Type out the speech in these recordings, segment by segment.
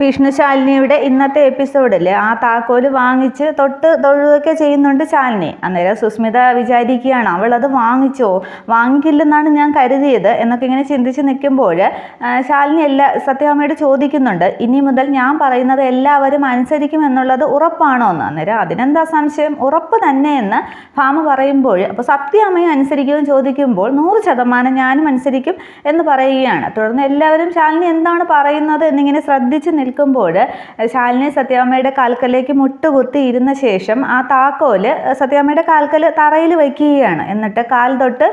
വിഷ്ണുശാലിനിയുടെ ഇന്നത്തെ എപ്പിസോഡിൽ ആ താക്കോല് വാങ്ങിച്ച് തൊഴുകയൊക്കെ ചെയ്യുന്നുണ്ട് ശാലിനി. അന്നേരം സുസ്മിത വിചാരിക്കുകയാണ്, അവൾ അത് വാങ്ങിച്ചോ, വാങ്ങിക്കില്ലെന്നാണ് ഞാൻ കരുതിയത് എന്നൊക്കെ ഇങ്ങനെ ചിന്തിച്ച് നിൽക്കുമ്പോൾ ശാലിനി സത്യഭാമയോട് ചോദിക്കുന്നുണ്ട്, ഇനി മുതൽ ഞാൻ പറയുന്നത് എല്ലാവരും അനുസരിക്കും എന്നുള്ളത് ഉറപ്പാണോ എന്ന്. അന്നേരം അതിനെന്താ സംശയം, ഉറപ്പ് തന്നെയെന്ന് ഭാമ പറയുമ്പോൾ, അപ്പോൾ സത്യഭാമയും അനുസരിക്കുമെന്ന് ചോദിക്കുമ്പോൾ 100% ഞാനും അനുസരിക്കും എന്ന് പറയുകയാണ്. തുടർന്ന് എല്ലാവരും ശാലിനി എന്താണ് പറയുന്നത് എന്നിങ്ങനെ ശ്രദ്ധിച്ച് നിൽക്കുമ്പോൾ ശാലിനി സത്യഭാമയുടെ കാൽക്കലേക്ക് മുട്ടുകുത്തി ഇരുന്ന ശേഷം ആ താക്കോല് സത്യഭാമയുടെ കാൽക്കൽ തറയിൽ വയ്ക്കുകയാണ്. എന്നിട്ട് കാൽ തൊട്ട്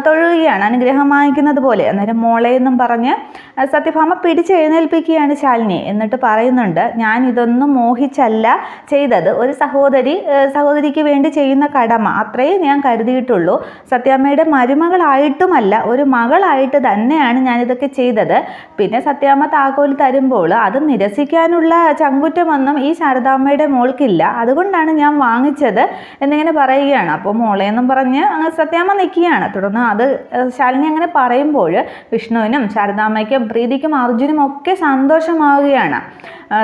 തൊഴുകയാണ്, അനുഗ്രഹം വാങ്ങിക്കുന്നത് പോലെ. അന്നേരം മോളെ എന്നും പറഞ്ഞ് സത്യഭാമ പിടിച്ചെഴുന്നേൽപ്പിക്കുകയാണ് ശാലിനി. എന്നിട്ട് പറയുന്നുണ്ട്, ഞാൻ ഇതൊന്നും മോഹിച്ചല്ല ചെയ്തത്, ഒരു സഹോദരിക്ക് വേണ്ടി ചെയ്യുന്ന കടമ അത്രയും ഞാൻ കരുതിയിട്ടുള്ളൂ. സത്യഭാമയുടെ മരുമകളായിട്ടുമല്ല, ഒരു മകളായിട്ട് തന്നെയാണ് ഞാനിതൊക്കെ ചെയ്തത്. പിന്നെ സത്യഭാമ താക്കോൽ തരുമ്പോൾ അത് നിരസിക്കാനുള്ള ചങ്കുറ്റമൊന്നും ഈ ശാരദാമ്മയുടെ മോൾക്കില്ല, അതുകൊണ്ടാണ് ഞാൻ വാങ്ങിച്ചത് എന്നിങ്ങനെ പറയുകയാണ്. അപ്പോൾ മോളെന്നും പറഞ്ഞ് അങ്ങ് സത്യാമ്മ നിൽക്കുകയാണ്. തുടർന്ന് അത് ശാലിനി അങ്ങനെ പറയുമ്പോൾ വിഷ്ണുവിനും ശാരദാമ്മയ്ക്കും പ്രീതിക്കും അർജുനും ഒക്കെ സന്തോഷമാവുകയാണ്.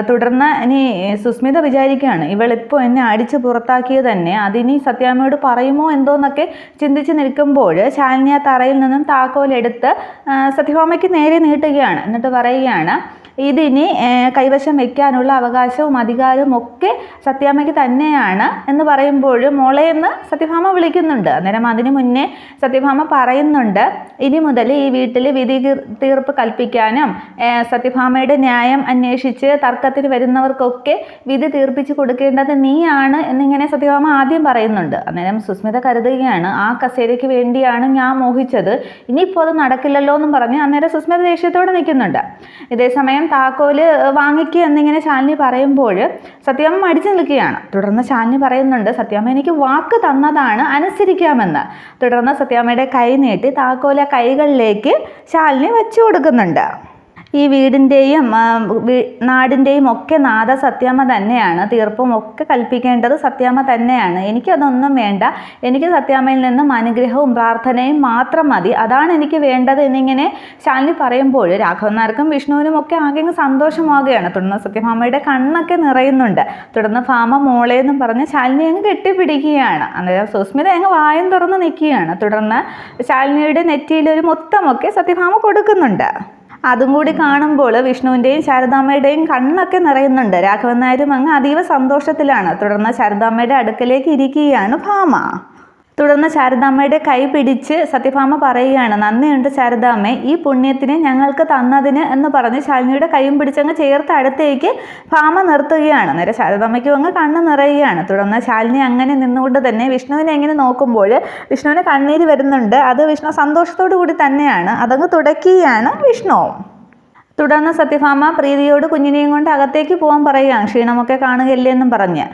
തുടർന്ന് ഇനി സുസ്മിത വിചാരിക്കുകയാണ്, ഇവളിപ്പോൾ എന്നെ അടിച്ച് പുറത്താക്കിയത് തന്നെ അതിനി സത്യാമ്മയോട് പറയുമോ എന്തോന്നൊക്കെ ചിന്തിച്ച് നിൽക്കുമ്പോൾ ശാലിനി ആ തറയിൽ നിന്നും താക്കോലെടുത്ത് സത്യഭാമയ്ക്ക് നേരെ നീട്ടുകയാണ്. എന്നിട്ട് പറയുകയാണ്, ഇതിനി കൈവശം വയ്ക്കാനുള്ള അവകാശവും അധികാരവും ഒക്കെ സത്യാമ്മയ്ക്ക് തന്നെയാണ് എന്ന് പറയുമ്പോൾ മോളെ എന്ന് സത്യഭാമ വിളിക്കുന്നുണ്ട്. അന്നേരം അതിന് മുന്നേ സത്യഭാമ പറയുന്നുണ്ട്, ഇനി മുതൽ ഈ വീട്ടിൽ വിധി തീർപ്പ് കൽപ്പിക്കാനും സത്യഭാമയുടെ ന്യായം അന്വേഷിച്ച് തർക്കത്തിന് വരുന്നവർക്കൊക്കെ വിധി തീർപ്പിച്ച് കൊടുക്കേണ്ടത് നീയാണ് എന്നിങ്ങനെ സത്യഭാമ ആദ്യം പറയുന്നുണ്ട്. അന്നേരം സുസ്മിത കരുതുകയാണ്, ആ കസേരയ്ക്ക് വേണ്ടിയാണ് ഞാൻ മോഹിച്ചത്, ഇനിയിപ്പോൾ അത് നടക്കില്ലല്ലോ എന്നും പറഞ്ഞ് അന്നേരം സുസ്മിത ദേഷ്യത്തോടെ നിൽക്കുന്നുണ്ട്. ഇതേസമയം താക്കോല് വാങ്ങിക്കുക എന്നിങ്ങനെ ശാലിനി പറയുമ്പോൾ സത്യഭാമ മടിച്ചു നിൽക്കുകയാണ്. തുടർന്ന് ശാലിനി പറയുന്നുണ്ട്, സത്യഭാമ എനിക്ക് വാക്ക് തന്നതാണ്, അനുസരിക്കാമെന്ന്. തുടർന്ന് സത്യഭാമയുടെ കൈ നീട്ടി താക്കോല് കൈകളിലേക്ക് ശാലിനി വെച്ചു കൊടുക്കുന്നുണ്ട്. ഈ വീടിൻ്റെയും നാടിൻ്റെയും ഒക്കെ നാഥ സത്യാമ്മ തന്നെയാണ്, തീർപ്പും ഒക്കെ കൽപ്പിക്കേണ്ടത് സത്യാമ്മ തന്നെയാണ്, എനിക്കതൊന്നും വേണ്ട, എനിക്ക് സത്യാമ്മയിൽ നിന്നും അനുഗ്രഹവും പ്രാർത്ഥനയും മാത്രം മതി, അതാണ് എനിക്ക് വേണ്ടത് എന്നിങ്ങനെ ശാലിനി പറയുമ്പോൾ രാഘവൻ നായർക്കും വിഷ്ണുവിനും ഒക്കെ ആകെ സന്തോഷമാവുകയാണ്. തുടർന്ന് സത്യഭാമയുടെ കണ്ണൊക്കെ നിറയുന്നുണ്ട്. തുടർന്ന് ഭാമ മോളെ എന്നും പറഞ്ഞ് ശാലിനി അങ്ങ് കെട്ടിപ്പിടിക്കുകയാണ്. അന്നേരം സുസ്മിത അങ്ങ് വായും തുറന്ന് നിൽക്കുകയാണ്. തുടർന്ന് ശാലിനിയുടെ നെറ്റിയിലൊരു മുത്തമൊക്കെ സത്യഭാമ കൊടുക്കുന്നുണ്ട്. അതും കൂടി കാണുമ്പോൾ വിഷ്ണുവിൻ്റെയും ശാരദാമ്മയുടെയും കണ്ണൊക്കെ നിറയുന്നുണ്ട്. രാഘവൻ നായരും അങ്ങ് അതീവ സന്തോഷത്തിലാണ്. തുടർന്ന് ശാരദാമ്മയുടെ അടുക്കലേക്ക് ഇരിക്കുകയാണ് ഭാമ. തുടർന്ന് ശാരദാമ്മയുടെ കൈ പിടിച്ച് സത്യഭാമ പറയുകയാണ്, നന്ദിയുണ്ട് ശാരദാമ്മേ, ഈ പുണ്യത്തിന് ഞങ്ങൾക്ക് തന്നതിന് എന്ന് പറഞ്ഞ് ശാലിനിയുടെ കൈയും പിടിച്ചങ്ങ് ചേർത്ത് അടുത്തേക്ക് ഭാമ നിർത്തുകയാണ്. അന്നേരം ശാരദാമ്മയ്ക്കും അങ്ങ് കണ്ണ് നിറയുകയാണ്. തുടർന്ന് ശാലിനി അങ്ങനെ നിന്നുകൊണ്ട് തന്നെ വിഷ്ണുവിനെ എങ്ങനെ നോക്കുമ്പോൾ വിഷ്ണുവിന് കണ്ണീര് വരുന്നുണ്ട്. അത് വിഷ്ണു സന്തോഷത്തോടു കൂടി തന്നെയാണ് അതങ്ങ് തുടയ്ക്കുകയാണ് വിഷ്ണു. തുടർന്ന് സത്യഭാമ പ്രീതിയോട് കുഞ്ഞിനെയും കൊണ്ട് അകത്തേക്ക് പോകാൻ പറയുകയാണ്, ക്ഷീണമൊക്കെ കാണുകയല്ലേ എന്നും പറഞ്ഞ്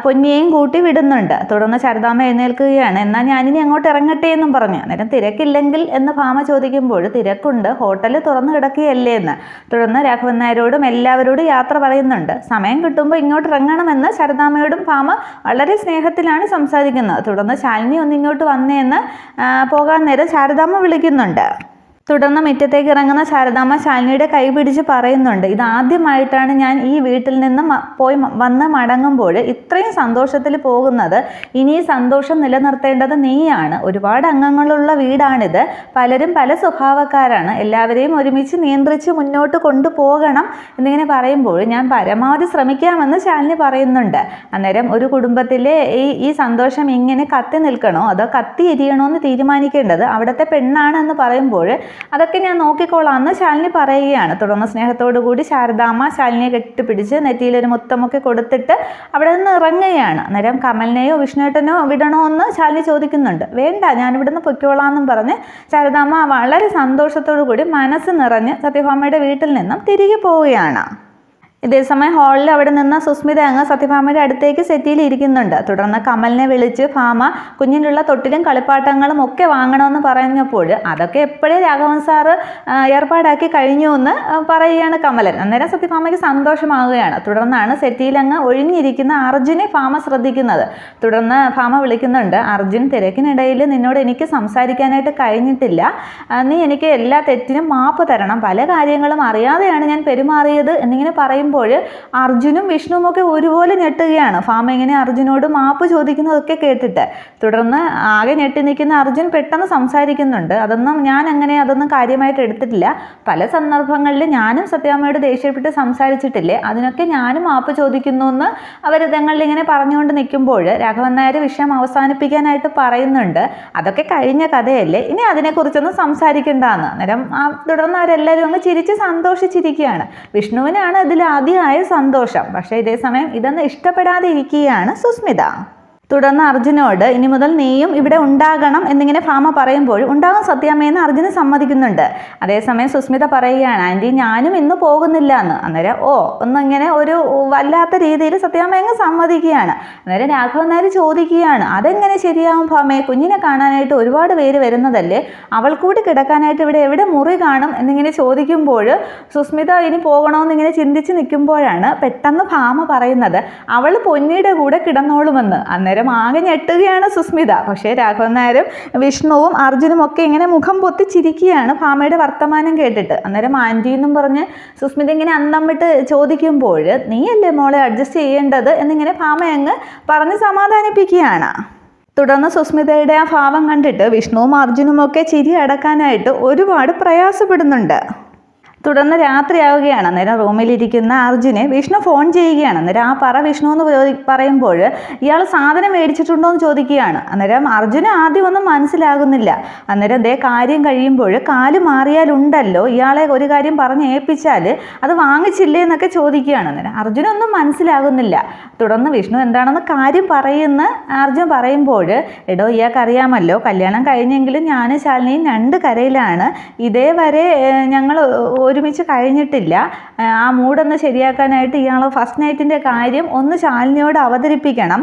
പൊന്നിയെയും കൂട്ടി വിടുന്നുണ്ട്. തുടർന്ന് ശാരദാമ്മ എഴുന്നേൽക്കുകയാണ്, എന്നാൽ ഞാനിനി അങ്ങോട്ട് ഇറങ്ങട്ടെ എന്നും പറഞ്ഞു. അന്നേരം തിരക്കില്ലെങ്കിൽ എന്ന് ഭാമ ചോദിക്കുമ്പോൾ തിരക്കുണ്ട്, ഹോട്ടൽ തുറന്നു കിടക്കുകയല്ലേ എന്ന്. തുടർന്ന് രാഘവൻ നായരോടും എല്ലാവരോടും യാത്ര പറയുന്നുണ്ട്. സമയം കിട്ടുമ്പോൾ ഇങ്ങോട്ട് ഇറങ്ങണമെന്ന് ശാരദാമ്മയോടും ഭാമ വളരെ സ്നേഹത്തിലാണ് സംസാരിക്കുന്നത്. തുടർന്ന് ശാലിനി ഒന്ന് ഇങ്ങോട്ട് വന്നേന്ന് പോകാൻ നേരം ശാരദാമ്മ വിളിക്കുന്നുണ്ട്. തുടർന്ന് മുറ്റത്തേക്ക് ഇറങ്ങുന്ന ശാരദാമ്മ ശാലിനിയുടെ കൈ പിടിച്ച് പറയുന്നുണ്ട്, ഇതാദ്യമായിട്ടാണ് ഞാൻ ഈ വീട്ടിൽ നിന്ന് വന്ന് മടങ്ങുമ്പോൾ ഇത്രയും സന്തോഷത്തിൽ പോകുന്നത്. ഇനി ഈ സന്തോഷം നിലനിർത്തേണ്ടത് നീയാണ്. ഒരുപാട് അംഗങ്ങളുള്ള വീടാണിത്, പലരും പല സ്വഭാവക്കാരാണ്, എല്ലാവരെയും ഒരുമിച്ച് നിയന്ത്രിച്ച് മുന്നോട്ട് കൊണ്ടുപോകണം എന്നിങ്ങനെ പറയുമ്പോൾ ഞാൻ പരമാവധി ശ്രമിക്കാമെന്ന് ശാലിനി പറയുന്നുണ്ട്. അന്നേരം ഒരു കുടുംബത്തിലെ ഈ സന്തോഷം ഇങ്ങനെ കത്തി നിൽക്കണോ അതോ കത്തി എരിയണോ എന്ന് തീരുമാനിക്കേണ്ടത് അവിടുത്തെ പെണ്ണാണ് എന്ന് പറയുമ്പോൾ അതൊക്കെ ഞാൻ നോക്കിക്കോളാം എന്ന് ശാലിനി പറയുകയാണ്. തുടർന്ന് സ്നേഹത്തോടു കൂടി ശാരദാമ്മ ശാലിനിയെ കെട്ടിപ്പിടിച്ച് നെറ്റിയിലൊരു മുത്തമൊക്കെ കൊടുത്തിട്ട് അവിടെ നിന്ന് ഇറങ്ങുകയാണ്. അന്നേരം കമലിനെയോ വിഷ്ണുവേട്ടനോ വിടണോ എന്ന് ശാലിനി ചോദിക്കുന്നുണ്ട്. വേണ്ട, ഞാനിവിടുന്ന് പൊയ്ക്കോളാം എന്നും പറഞ്ഞ് ശാരദാമ്മ വളരെ സന്തോഷത്തോടു കൂടി മനസ്സ് നിറഞ്ഞ് സത്യഭാമയുടെ വീട്ടിൽ നിന്നും തിരികെ പോവുകയാണ്. ഇതേസമയം ഹാളിൽ അവിടെ നിന്ന് സുസ്മിത അങ്ങ് സത്യഭാമയുടെ അടുത്തേക്ക് സെറ്റിയിൽ ഇരിക്കുന്നുണ്ട്. തുടർന്ന് കമലിനെ വിളിച്ച് ഭാമ കുഞ്ഞിനുള്ള തൊട്ടിലും കളിപ്പാട്ടങ്ങളും ഒക്കെ വാങ്ങണമെന്ന് പറഞ്ഞപ്പോൾ അതൊക്കെ എപ്പോഴേ രാഘവൻ സാറ് ഏർപ്പാടാക്കി കഴിഞ്ഞു എന്ന് പറയുകയാണ് കമലൻ. അന്നേരം സത്യഭാമയ്ക്ക് സന്തോഷമാവുകയാണ്. തുടർന്നാണ് സെറ്റിയിൽ അങ്ങ് ഒഴിഞ്ഞിരിക്കുന്ന അർജുനെ ഭാമ ശ്രദ്ധിക്കുന്നത്. തുടർന്ന് ഭാമ വിളിക്കുന്നുണ്ട്, അർജുൻ, തിരക്കിനിടയിൽ നിന്നോട് എനിക്ക് സംസാരിക്കാനായിട്ട് കഴിഞ്ഞിട്ടില്ല. നീ എനിക്ക് എല്ലാ തെറ്റിനും മാപ്പ് തരണം. പല കാര്യങ്ങളും അറിയാതെയാണ് ഞാൻ പെരുമാറിയത് എന്നിങ്ങനെ പറയുമ്പോൾ അർജുനും വിഷ്ണുവും ഒക്കെ ഒരുപോലെ ഞെട്ടുകയാണ്. ഭാമ ഇങ്ങനെ അർജുനോട് മാപ്പ് ചോദിക്കുന്നതൊക്കെ കേട്ടിട്ട്. തുടർന്ന് ആകെ ഞെട്ടി നിൽക്കുന്ന അർജുൻ പെട്ടെന്ന് സംസാരിക്കുന്നുണ്ട്. അതൊന്നും കാര്യമായിട്ട് എടുത്തിട്ടില്ല. പല സന്ദർഭങ്ങളിൽ ഞാനും സത്യാമ്മയോട് ദേഷ്യപ്പെട്ട് സംസാരിച്ചിട്ടില്ലേ, അതിനൊക്കെ ഞാനും മാപ്പ് ചോദിക്കുന്നു എന്ന് അവർ തങ്ങളിൽ ഇങ്ങനെ പറഞ്ഞുകൊണ്ട് നിൽക്കുമ്പോൾ രാഘവൻ നായർ വിഷയം അവസാനിപ്പിക്കാനായിട്ട് പറയുന്നുണ്ട്, അതൊക്കെ കഴിഞ്ഞ കഥയല്ലേ, ഇനി അതിനെക്കുറിച്ചൊന്നും സംസാരിക്കണ്ടെന്ന്. അന്നേരം തുടർന്ന് അവരെല്ലാവരും അങ്ങ് ചിരിച്ച് സന്തോഷിച്ചിരിക്കുകയാണ്. വിഷ്ണുവിനാണ് അതിൽ അതിയായ സന്തോഷം. പക്ഷേ ഇതേസമയം ഇതൊന്നും ഇഷ്ടപ്പെടാതെ ഇരിക്കുകയാണ് സുസ്മിത. തുടർന്ന് അർജുനോട് ഇനി മുതൽ നീയും ഇവിടെ ഉണ്ടാകണം എന്നിങ്ങനെ ഭാമ പറയുമ്പോൾ ഉണ്ടാകും സത്യാമ്മയെന്ന് അർജുന് സമ്മതിക്കുന്നുണ്ട്. അതേസമയം സുസ്മിത പറയുകയാണ്, ആൻറ്റി ഞാനും ഇന്ന് പോകുന്നില്ല എന്ന്. അന്നേരം ഒന്നിങ്ങനെ ഒരു വല്ലാത്ത രീതിയിൽ സത്യാമ്മ അങ്ങ് സമ്മതിക്കുകയാണ്. അന്നേരം രാഘവൻ നായർ ചോദിക്കുകയാണ്, അതെങ്ങനെ ശരിയാവും ഭാമയെ, കുഞ്ഞിനെ കാണാനായിട്ട് ഒരുപാട് പേര് വരുന്നതല്ലേ, അവൾ കൂടി കിടക്കാനായിട്ട് ഇവിടെ എവിടെ മുറി കാണും എന്നിങ്ങനെ ചോദിക്കുമ്പോൾ സുസ്മിത ഇനി പോകണമെന്നിങ്ങനെ ചിന്തിച്ച് നിൽക്കുമ്പോഴാണ് പെട്ടെന്ന് ഭാമ പറയുന്നത്, അവൾ പൊന്നിയുടെ കൂടെ കിടന്നോളുമെന്ന്. അന്നേരം ആകെ ഞെട്ടുകയാണ് സുസ്മിത. പക്ഷേ രാഘവൻ നായരും വിഷ്ണുവും അർജുനും ഒക്കെ ഇങ്ങനെ മുഖം പൊത്തിച്ചിരിക്കുകയാണ് ഭാമയുടെ വർത്തമാനം കേട്ടിട്ട്. അന്നേരം ആൻറ്റി എന്നും പറഞ്ഞ് സുസ്മിത ഇങ്ങനെ അന്തം വിട്ട് ചോദിക്കുമ്പോൾ നീയല്ലേ മോളെ അഡ്ജസ്റ്റ് ചെയ്യേണ്ടത് എന്നിങ്ങനെ ഭാമ അങ്ങ് പറഞ്ഞ് സമാധാനിപ്പിക്കുകയാണ്. തുടർന്ന് സുസ്മിതയുടെ ആ ഭാവം കണ്ടിട്ട് വിഷ്ണുവും അർജുനും ഒക്കെ ചിരി അടക്കാനായിട്ട് ഒരുപാട് പ്രയാസപ്പെടുന്നുണ്ട്. തുടർന്ന് രാത്രിയാവുകയാണ്. അന്നേരം റൂമിലിരിക്കുന്ന അർജുനെ വിഷ്ണു ഫോൺ ചെയ്യുകയാണ്. അന്നേരം വിഷ്ണു എന്ന് പറയുമ്പോൾ ഇയാൾ സാധനം മേടിച്ചിട്ടുണ്ടോ എന്ന് ചോദിക്കുകയാണ്. അന്നേരം അർജുന് ആദ്യം ഒന്നും മനസ്സിലാകുന്നില്ല. അന്നേരം കാര്യം കഴിയുമ്പോൾ കാല് മാറിയാലുണ്ടല്ലോ, ഇയാളെ ഒരു കാര്യം പറഞ്ഞ് ഏൽപ്പിച്ചാൽ അത് വാങ്ങിച്ചില്ലേ എന്നൊക്കെ ചോദിക്കുകയാണ്. അന്നേരം അർജുനൊന്നും മനസ്സിലാകുന്നില്ല. തുടർന്ന് വിഷ്ണു എന്താണെന്ന് കാര്യം പറയുന്ന അർജുൻ പറയുമ്പോൾ, എടോ ഇയാൾക്കറിയാമല്ലോ, കല്യാണം കഴിഞ്ഞെങ്കിലും ഞാൻ ശാലിനിയും 2 കരയിലാണ്, ഇതേവരെ ഞങ്ങൾ ഒരുമിച്ച് കഴിഞ്ഞിട്ടില്ല. ആ മൂടൊന്ന് ശരിയാക്കാനായിട്ട് ഇയാൾ ഫസ്റ്റ് നൈറ്റിൻ്റെ കാര്യം ഒന്ന് ശാലിനിയോട് അവതരിപ്പിക്കണം.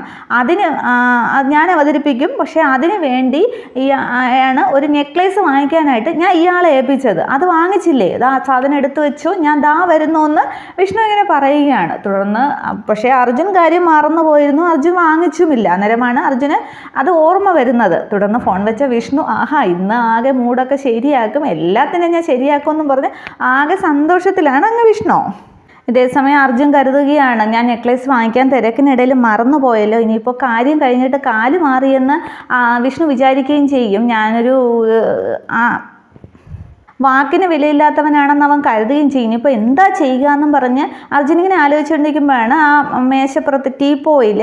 ഞാൻ അവതരിപ്പിക്കും. പക്ഷേ അതിന് വേണ്ടി ആണ് ഒരു നെക്ലേസ് വാങ്ങിക്കാനായിട്ട് ഞാൻ ഇയാളെ ഏൽപ്പിച്ചത്. അത് വാങ്ങിച്ചില്ലേ, ആ സാധനം എടുത്തു വെച്ചു, ഞാൻ വരുന്നു എന്ന് വിഷ്ണു ഇങ്ങനെ പറയുകയാണ്. തുടർന്ന് പക്ഷേ അർജുൻ കാര്യം മറന്നു പോയിരുന്നു, അർജുൻ വാങ്ങിച്ചുമില്ല. അന്നേരമാണ് അർജുന് അത് ഓർമ്മ വരുന്നത്. തുടർന്ന് ഫോൺ വെച്ച വിഷ്ണു, ഇന്ന് ആകെ മൂടൊക്കെ ശരിയാക്കും, എല്ലാത്തിനും ഞാൻ ശരിയാക്കുമെന്നും പറഞ്ഞ് ആകെ സന്തോഷത്തിലാണ് അങ്ങ് വിഷ്ണു. ഇതേസമയം അർജുൻ കരുതുകയാണ്, ഞാൻ നെക്ലേസ് വാങ്ങിക്കാൻ തിരക്കിനിടയിൽ മറന്നു പോയല്ലോ, ഇനിയിപ്പോൾ കാര്യം കഴിഞ്ഞിട്ട് കാല് മാറിയെന്ന് വിഷ്ണു വിചാരിക്കുകയും ചെയ്യും. ഞാനൊരു വാക്കിന് വിലയില്ലാത്തവനാണെന്ന് അവൻ കരുതുകയും ചെയ്യും. ഇപ്പോൾ എന്താ ചെയ്യുക എന്നും പറഞ്ഞ് അർജുൻ ഇങ്ങനെ ആലോചിച്ചുകൊണ്ടിരിക്കുമ്പോഴാണ് ആ മേശപ്പുറത്ത് ടീപ്പോയിൽ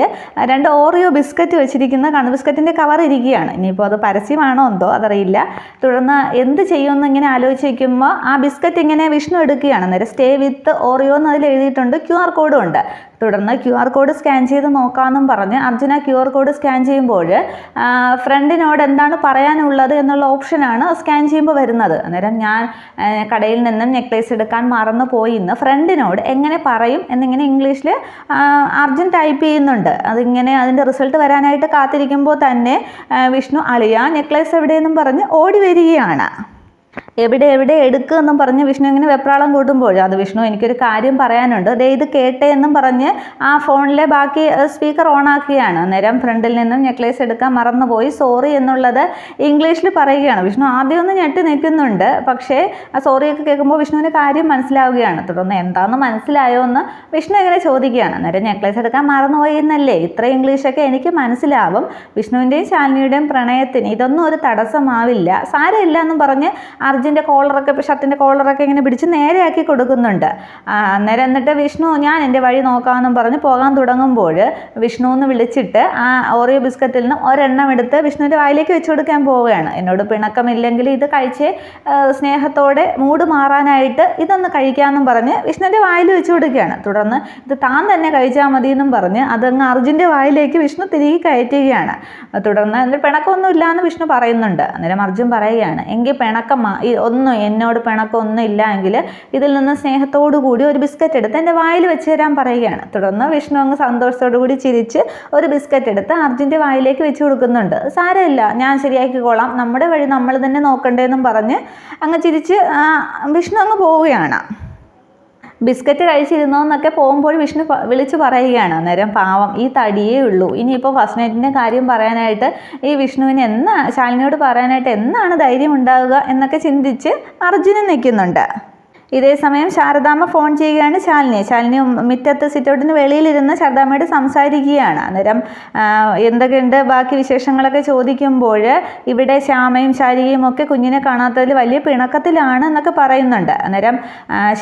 2 ഓറിയോ ബിസ്ക്കറ്റ് വെച്ചിരിക്കുന്ന ബിസ്ക്കറ്റിൻ്റെ കവർ ഇരിക്കുകയാണ്. ഇനിയിപ്പോൾ അത് പരസ്യമാണോ എന്തോ അതറിയില്ല. തുടർന്ന് എന്ത് ചെയ്യുമെന്ന് ഇങ്ങനെ ആലോചിക്കുമ്പോൾ ആ ബിസ്ക്കറ്റ് ഇങ്ങനെ വിഷ്ണു എടുക്കുകയാണ്. അന്നേരം സ്റ്റേ വിത്ത് ഓറിയോ എന്ന് അതിൽ എഴുതിയിട്ടുണ്ട്, QR കോഡും ഉണ്ട്. തുടർന്ന് QR കോഡ് സ്കാൻ ചെയ്ത് നോക്കാമെന്നും പറഞ്ഞ് അർജുന QR കോഡ് സ്കാൻ ചെയ്യുമ്പോൾ ഫ്രണ്ടിനോട് എന്താണ് പറയാനുള്ളത് എന്നുള്ള ഓപ്ഷനാണ് സ്കാൻ ചെയ്യുമ്പോൾ വരുന്നത്. അന്നേരം ഞാൻ കടയിൽ നിന്നും നെക്ലേസ് എടുക്കാൻ മറന്നു പോയി എന്ന് ഫ്രണ്ടിനോട് എങ്ങനെ പറയും എന്നിങ്ങനെ ഇംഗ്ലീഷിൽ അർജുൻ ടൈപ്പ് ചെയ്യുന്നുണ്ട്. അതിങ്ങനെ അതിൻ്റെ റിസൾട്ട് വരാനായിട്ട് കാത്തിരിക്കുമ്പോൾ തന്നെ വിഷ്ണു, അളിയ നെക്ലേസ് എവിടെയെന്നും പറഞ്ഞ് ഓടി വരികയാണ്. എവിടെ എടുക്കുമെന്നും പറഞ്ഞ് വിഷ്ണു ഇങ്ങനെ വെപ്രാളം കൂട്ടുമ്പോൾ അത് വിഷ്ണു, എനിക്കൊരു കാര്യം പറയാനുണ്ട്, ഇത് കേട്ടേ എന്നും പറഞ്ഞ് ആ ഫോണിലെ ബാക്കി സ്പീക്കർ ഓണാക്കുകയാണ്. അന്നേരം ഫ്രണ്ടിൽ നിന്നും നെക്ലേസ് എടുക്കാൻ മറന്നുപോയി, സോറി എന്നുള്ളത് ഇംഗ്ലീഷിൽ പറയുകയാണ്. വിഷ്ണു ആദ്യം ഒന്ന് ഞെട്ടി നിൽക്കുന്നുണ്ട്. പക്ഷേ ആ സോറിയൊക്കെ കേൾക്കുമ്പോൾ വിഷ്ണുവിന് കാര്യം മനസ്സിലാവുകയാണ്. തുടർന്ന് എന്താണെന്ന് മനസ്സിലായോ എന്ന് വിഷ്ണു ഇങ്ങനെ ചോദിക്കുകയാണ്. അന്നേരം നെക്ലേസ് എടുക്കാൻ മറന്നുപോയി എന്നല്ലേ, ഇത്ര ഇംഗ്ലീഷൊക്കെ എനിക്ക് മനസ്സിലാവും, വിഷ്ണുവിൻ്റെയും ശാലിനിയുടെയും പ്രണയത്തിന് ഇതൊന്നും ഒരു തടസ്സമാവില്ല, സാരമില്ല എന്നും പറഞ്ഞ് അർജുൻ്റെ കോളറൊക്കെ ഷർട്ടിൻ്റെ കോളറൊക്കെ ഇങ്ങനെ പിടിച്ച് നേരെയാക്കി കൊടുക്കുന്നുണ്ട്. അന്നേരം എന്നിട്ട് വിഷ്ണു, ഞാൻ എൻ്റെ വഴി നോക്കാമെന്നും പറഞ്ഞ് പോകാൻ തുടങ്ങുമ്പോൾ വിഷ്ണു എന്ന് വിളിച്ചിട്ട് ആ ഓറിയോ ബിസ്ക്കറ്റിൽ നിന്ന് ഒരെണ്ണം എടുത്ത് വിഷ്ണുവിൻ്റെ വായിലേക്ക് വെച്ച് കൊടുക്കാൻ പോവുകയാണ്. എന്നോട് പിണക്കമില്ലെങ്കിൽ ഇത് കഴിച്ച് സ്നേഹത്തോടെ മൂഡ് മാറാനായിട്ട് ഇതൊന്ന് കഴിക്കാമെന്നും പറഞ്ഞ് വിഷ്ണുവിൻ്റെ വായിൽ വെച്ച് കൊടുക്കുകയാണ്. തുടർന്ന് തുടർന്ന് ഇത് താൻ തന്നെ കഴിച്ചാൽ മതി എന്നും പറഞ്ഞ് അതങ്ങ് അർജുൻ്റെ വായിലേക്ക് വിഷ്ണു തിരികെ കയറ്റുകയാണ്. തുടർന്ന് എന്നിട്ട് പിണക്കമൊന്നും ഇല്ല എന്ന് വിഷ്ണു പറയുന്നുണ്ട്. അന്നേരം അർജുൻ പറയുകയാണ്, എങ്കിൽ പിണക്കം ഒന്നും എന്നോട് പിണക്കമൊന്നും ഇല്ല എങ്കിൽ ഇതിൽ നിന്ന് സ്നേഹത്തോടു കൂടി ഒരു ബിസ്ക്കറ്റ് എടുത്ത് എൻ്റെ വായിൽ വെച്ച് തരാൻ പറയുകയാണ്. തുടർന്ന് വിഷ്ണു അങ്ങ് സന്തോഷത്തോടു കൂടി ചിരിച്ച് ഒരു ബിസ്ക്കറ്റ് എടുത്ത് അർജുൻ്റെ വായിലേക്ക് വെച്ച് കൊടുക്കുന്നുണ്ട്. സാരമില്ല, ഞാൻ ശരിയാക്കിക്കോളാം, നമ്മുടെ വഴി നമ്മൾ തന്നെ നോക്കണ്ടേന്നും പറഞ്ഞ് അങ്ങ് ചിരിച്ച് വിഷ്ണു അങ്ങ് പോവുകയാണ്. ബിസ്ക്കറ്റ് കഴിച്ചിരുന്നോന്നൊക്കെ പോകുമ്പോൾ വിഷ്ണു വിളിച്ചു പറയുകയാണ്. അന്നേരം പാവം ഈ തടിയേ ഉള്ളൂ, ഇനിയിപ്പോൾ ഫസ്റ്റ് നൈറ്റിൻ്റെ കാര്യം പറയാനായിട്ട് ഈ വിഷ്ണുവിന് ശാലിനിയോട് പറയാനായിട്ട് എന്നാണ് ധൈര്യം ഉണ്ടാവുക എന്നൊക്കെ ചിന്തിച്ച് അർജുനൻ നിൽക്കുന്നുണ്ട്. ഇതേ സമയം ശാരദാമ്മ ഫോൺ ചെയ്യുകയാണ് ശാലിനി മുറ്റത്ത് സിറ്റൗട്ടിന് വെളിയിലിരുന്ന് ശാരദാമ്മയോട് സംസാരിക്കുകയാണ്. അന്നേരം എന്തൊക്കെയുണ്ട് ബാക്കി വിശേഷങ്ങളൊക്കെ ചോദിക്കുമ്പോൾ ഇവിടെ ശ്യാമയും ശാരികയും ഒക്കെ കുഞ്ഞിനെ കാണാത്തതിൽ വലിയ പിണക്കത്തിലാണ് എന്നൊക്കെ പറയുന്നുണ്ട്. അന്നേരം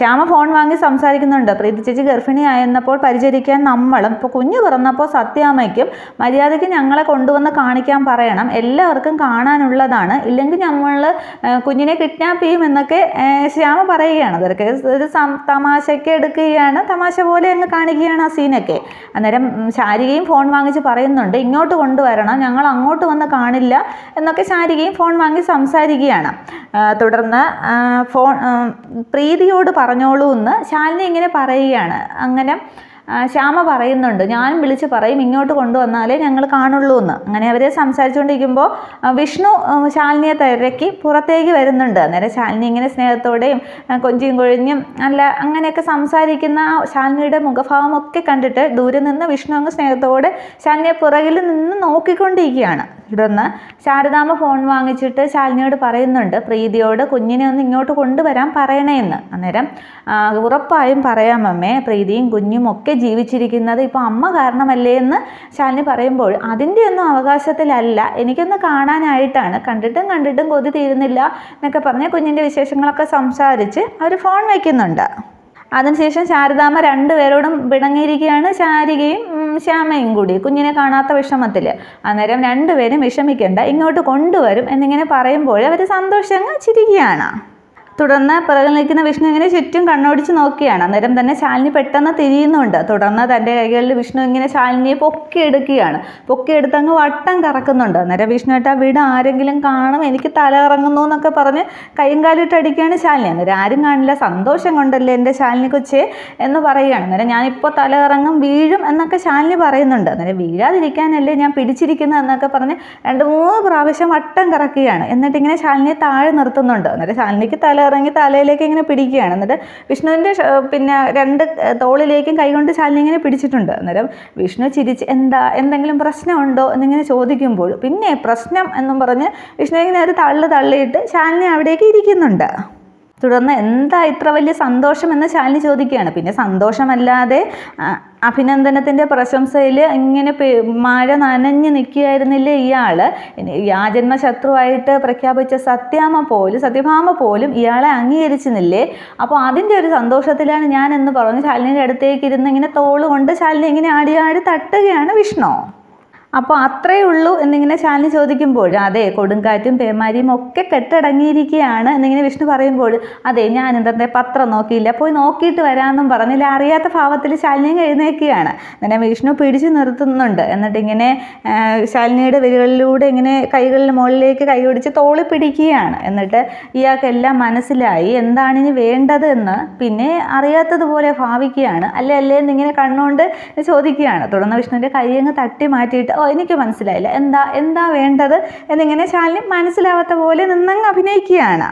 ശ്യാമ ഫോൺ വാങ്ങി സംസാരിക്കുന്നുണ്ട്. പ്രീതി ചേച്ചി ഗർഭിണിയായിരുന്നപ്പോൾ പരിചരിക്കാൻ നമ്മളും ഇപ്പോൾ കുഞ്ഞ് പിറന്നപ്പോൾ സത്യാമ്മയ്ക്കും മര്യാദയ്ക്ക് ഞങ്ങളെ കൊണ്ടുവന്ന് കാണിക്കാൻ പറയണം, എല്ലാവർക്കും കാണാനുള്ളതാണ്, ഇല്ലെങ്കിൽ നമ്മൾ കുഞ്ഞിനെ കിഡ്നാപ്പ് ചെയ്യും എന്നൊക്കെ ശ്യാമ പറയുകയാണ്. അതൊക്കെ ഒരു തമാശയ്ക്ക് എടുക്കുകയാണ്, തമാശ പോലെ അങ്ങ് കാണിക്കുകയാണ് ആ സീനൊക്കെ. അന്നേരം ശാരികയും ഫോൺ വാങ്ങിച്ച് പറയുന്നുണ്ട്, ഇങ്ങോട്ട് കൊണ്ടുവരണം, ഞങ്ങൾ അങ്ങോട്ട് വന്ന് കാണില്ല എന്നൊക്കെ ശാരികയും ഫോൺ വാങ്ങി സംസാരിക്കുകയാണ്. തുടർന്ന് പ്രീതിയോട് പറഞ്ഞോളൂ എന്ന് ശാലിനി ഇങ്ങനെ പറയുകയാണ്. അങ്ങനെ ശ്യാമ പറയുന്നുണ്ട്, ഞാനും വിളിച്ച് പറയും ഇങ്ങോട്ട് കൊണ്ടുവന്നാലേ ഞങ്ങൾ കാണുള്ളൂ എന്ന്. അങ്ങനെ അവർ സംസാരിച്ചുകൊണ്ടിരിക്കുമ്പോൾ വിഷ്ണു ശാലിനിയെ തിരക്കി പുറത്തേക്ക് വരുന്നുണ്ട്. അന്നേരം ശാലിനി ഇങ്ങനെ സ്നേഹത്തോടെയും കൊഞ്ചിയും കൊഴിഞ്ഞും അങ്ങനെയൊക്കെ സംസാരിക്കുന്ന ശാലിനിയുടെ മുഖഭാവമൊക്കെ കണ്ടിട്ട് ദൂരെ നിന്ന് വിഷ്ണു അങ്ങ് സ്നേഹത്തോടെ ശാലിനിയെ പുറകിൽ നിന്ന് നോക്കിക്കൊണ്ടിരിക്കുകയാണ്. തുടർന്ന് ശാരദാമ്മ ഫോൺ വാങ്ങിച്ചിട്ട് ശാലിനിയോട് പറയുന്നുണ്ട്, പ്രീതിയോട് കുഞ്ഞിനെ ഒന്ന് ഇങ്ങോട്ട് കൊണ്ടുവരാൻ പറയണേന്ന്. അന്നേരം ഉറപ്പായും പറയാം അമ്മേ, പ്രീതിയും കുഞ്ഞും ഒക്കെ ജീവിച്ചിരിക്കുന്നത് ഇപ്പോൾ അമ്മ കാരണമല്ലേ എന്ന് ശാലിനി പറയുമ്പോൾ അതിൻ്റെ ഒന്നും അവകാശത്തിലല്ല, എനിക്കൊന്ന് കാണാനായിട്ടാണ്, കണ്ടിട്ടും കൊതി തീരുന്നില്ല എന്നൊക്കെ പറഞ്ഞ് കുഞ്ഞിൻ്റെ വിശേഷങ്ങളൊക്കെ സംസാരിച്ച് അവർ ഫോൺ വയ്ക്കുന്നുണ്ട്. അതിനുശേഷം ശാരദാമ്മ രണ്ടുപേരോടും പിണങ്ങിയിരിക്കുകയാണ്, ശാരികയും ശ്യാമയും കൂടി കുഞ്ഞിനെ കാണാത്ത വിഷമത്തിൽ. അന്നേരം രണ്ടുപേരും വിഷമിക്കേണ്ട, ഇങ്ങോട്ട് കൊണ്ടുവരും എന്നിങ്ങനെ പറയുമ്പോൾ അവർ സന്തോഷം ചിരിക്കുകയാണ്. തുടർന്ന് പിറകിൽ നിൽക്കുന്ന വിഷ്ണു ഇങ്ങനെ ചുറ്റും കണ്ണോടിച്ച് നോക്കുകയാണ്. അന്നേരം തന്നെ ശാലിനി പെട്ടെന്ന് തിരിയുന്നുണ്ട്. തുടർന്ന് തൻ്റെ കൈകളിൽ വിഷ്ണു ഇങ്ങനെ ശാലിനിയെ പൊക്കിയെടുക്കുകയാണ്. പൊക്കിയെടുത്ത് അങ്ങ് വട്ടം കറക്കുന്നുണ്ട്. അന്നേരം വിഷ്ണു ഏട്ടാ വീട് ആരെങ്കിലും കാണും, എനിക്ക് തല ഇറങ്ങുന്നു എന്നൊക്കെ പറഞ്ഞ് കൈയും കാലിട്ട് അടിക്കുകയാണ് ശാലിനി. അന്നേരം ആരും കാണില്ല, സന്തോഷം കൊണ്ടല്ലേ എൻ്റെ ശാലിനി കൊച്ചേ എന്ന് പറയുകയാണ്. അന്നേരം ഞാനിപ്പോൾ തല ഇറങ്ങും, വീഴും എന്നൊക്കെ ശാലിനി പറയുന്നുണ്ട്. അന്നേരം വീഴാതിരിക്കാനല്ലേ ഞാൻ പിടിച്ചിരിക്കുന്നത് എന്നൊക്കെ പറഞ്ഞ് 2-3 പ്രാവശ്യം വട്ടം കറക്കുകയാണ്. എന്നിട്ടിങ്ങനെ ശാലിനിയെ താഴെ നിർത്തുന്നുണ്ട്. അന്നേരം ശാലിനിക്ക് തല ഇറങ്ങി തലയിലേക്ക് ഇങ്ങനെ പിടിക്കുകയാണ്. എന്നിട്ട് വിഷ്ണുവിൻ്റെ രണ്ട് തോളിലേക്കും കൈകൊണ്ട് ശാലിനി ഇങ്ങനെ പിടിച്ചിട്ടുണ്ട്. അന്നേരം വിഷ്ണു ചിരിച്ച് എന്തെങ്കിലും പ്രശ്നമുണ്ടോ എന്നിങ്ങനെ ചോദിക്കുമ്പോൾ പിന്നെ പ്രശ്നം എന്നും പറഞ്ഞ് വിഷ്ണു ഇങ്ങനെ ഒരു തള്ളിയിട്ട് ശാലിനി അവിടേക്ക് ഇരിക്കുന്നുണ്ട്. തുടർന്ന് എന്താ ഇത്ര വലിയ സന്തോഷം എന്ന് ശാലിനി ചോദിക്കുകയാണ്. പിന്നെ സന്തോഷമല്ലാതെ അഭിനന്ദനത്തിൻ്റെ പ്രശംസയിൽ ഇങ്ങനെ മഴ നനഞ്ഞ് നിൽക്കുകയായിരുന്നില്ലേ ഇയാൾ. യാജന്മ ശത്രുവായിട്ട് പ്രഖ്യാപിച്ച സത്യഭാമ പോലും ഇയാളെ അംഗീകരിച്ചിരുന്നില്ലേ. അപ്പോൾ അതിൻ്റെ ഒരു സന്തോഷത്തിലാണ് ഞാൻ എന്ന് പറഞ്ഞ് ശാലിനിയുടെ അടുത്തേക്ക് ഇരുന്ന് ഇങ്ങനെ തോളുകൊണ്ട് ശാലിനി ഇങ്ങനെ ആടി തട്ടുകയാണ് വിഷ്ണു. അപ്പോൾ അത്രയേ ഉള്ളൂ എന്നിങ്ങനെ ശാലിനി ചോദിക്കുമ്പോൾ അതെ കൊടുങ്കാറ്റും പേമാരിയും ഒക്കെ കെട്ടടങ്ങിയിരിക്കുകയാണ് എന്നിങ്ങനെ വിഷ്ണു പറയുമ്പോൾ അതെ ഞാൻ എന്താ പത്രം നോക്കിയില്ല, പോയി നോക്കിയിട്ട് വരാമെന്നും പറഞ്ഞില്ല അറിയാത്ത ഭാവത്തിൽ ശാലിനി എഴുന്നേൽക്കുകയാണ്. അങ്ങനെ വിഷ്ണു പിടിച്ചു നിർത്തുന്നുണ്ട്. എന്നിട്ടിങ്ങനെ ശാലിനിയുടെ വിരകളിലൂടെ ഇങ്ങനെ കൈകളിൽ മുകളിലേക്ക് കൈ പിടിച്ച് തോളി പിടിക്കുകയാണ്. എന്നിട്ട് ഇയാൾക്കെല്ലാം മനസ്സിലായി എന്താണിനി വേണ്ടത് എന്ന്. പിന്നെ അറിയാത്തതുപോലെ ഭാവിക്കുകയാണ്. അല്ലേ എന്നിങ്ങനെ കണ്ണുകൊണ്ട് ചോദിക്കുകയാണ്. തുടർന്ന് വിഷ്ണുവിൻ്റെ കൈ അങ്ങ് തട്ടി മാറ്റിയിട്ട് എനിക്ക് മനസ്സിലായില്ല, എന്താ വേണ്ടത് എന്നിങ്ങനെ ശാലിനി മനസ്സിലാവാത്ത പോലെ നിന്നങ്ങ് അഭിനയിക്കുകയാണ്.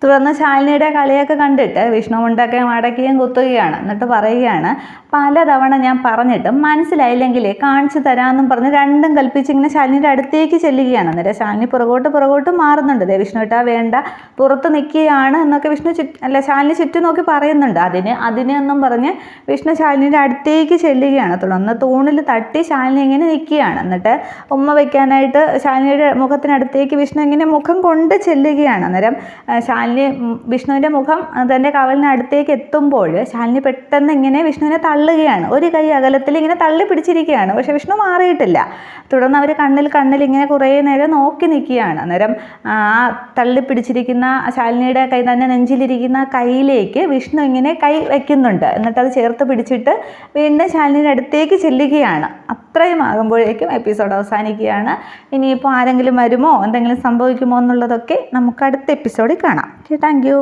തുടർന്ന് ശാലിനിയുടെ കളിയൊക്കെ കണ്ടിട്ട് വിഷ്ണു മുണ്ടൊക്കെ മടക്കിയും കുത്തുകയാണ്. എന്നിട്ട് പറയുകയാണ്, പലതവണ ഞാൻ പറഞ്ഞിട്ടും മനസ്സിലായില്ലെങ്കിലേ കാണിച്ചു തരാമെന്നും പറഞ്ഞ് രണ്ടും കൽപ്പിച്ച് ഇങ്ങനെ ശാലിനിയുടെ അടുത്തേക്ക് ചെല്ലുകയാണ്. അന്നേരം ശാലിനി പുറകോട്ട് മാറുന്നുണ്ട്. വിഷ്ണു ഏട്ടാ വേണ്ട, പുറത്ത് നിൽക്കുകയാണ് എന്നൊക്കെ ശാലിനി ചുറ്റും നോക്കി പറയുന്നുണ്ട്. അതിനെന്നും പറഞ്ഞ് വിഷ്ണു ശാലിനിയുടെ അടുത്തേക്ക് ചെല്ലുകയാണ്. തുടർന്ന് തൂണിൽ തട്ടി ശാലിനി ഇങ്ങനെ നിൽക്കുകയാണ്. എന്നിട്ട് ഉമ്മ വയ്ക്കാനായിട്ട് ശാലിനിയുടെ മുഖത്തിനടുത്തേക്ക് വിഷ്ണു ഇങ്ങനെ മുഖം കൊണ്ട് ചെല്ലുകയാണ്. അന്നേരം ശാലിനി ശാലിനി വിഷ്ണുവിൻ്റെ മുഖം തൻ്റെ കവലിനടുത്തേക്ക് എത്തുമ്പോൾ ശാലിനി പെട്ടെന്ന് ഇങ്ങനെ വിഷ്ണുവിനെ തള്ളുകയാണ്. ഒരു കൈ അകലത്തിൽ ഇങ്ങനെ തള്ളി പിടിച്ചിരിക്കുകയാണ്. പക്ഷെ വിഷ്ണു മാറിയിട്ടില്ല. തുടർന്ന് അവർ കണ്ണിൽ ഇങ്ങനെ കുറേ നേരം നോക്കി നിൽക്കുകയാണ്. അന്നേരം ആ തള്ളിപ്പിടിച്ചിരിക്കുന്ന ശാലിനിയുടെ കൈ തന്നെ നെഞ്ചിലിരിക്കുന്ന കൈയിലേക്ക് വിഷ്ണു ഇങ്ങനെ കൈ വയ്ക്കുന്നുണ്ട്. എന്നിട്ട് അത് ചേർത്ത് പിടിച്ചിട്ട് വീണ്ടും ശാലിനിയുടെ അടുത്തേക്ക് ചെല്ലുകയാണ്. അത്രയും ആകുമ്പോഴേക്കും എപ്പിസോഡ് അവസാനിക്കുകയാണ്. ഇനിയിപ്പോൾ ആരെങ്കിലും വരുമോ, എന്തെങ്കിലും സംഭവിക്കുമോ എന്നുള്ളതൊക്കെ നമുക്ക് അടുത്ത എപ്പിസോഡിൽ കാണാം. Thank you.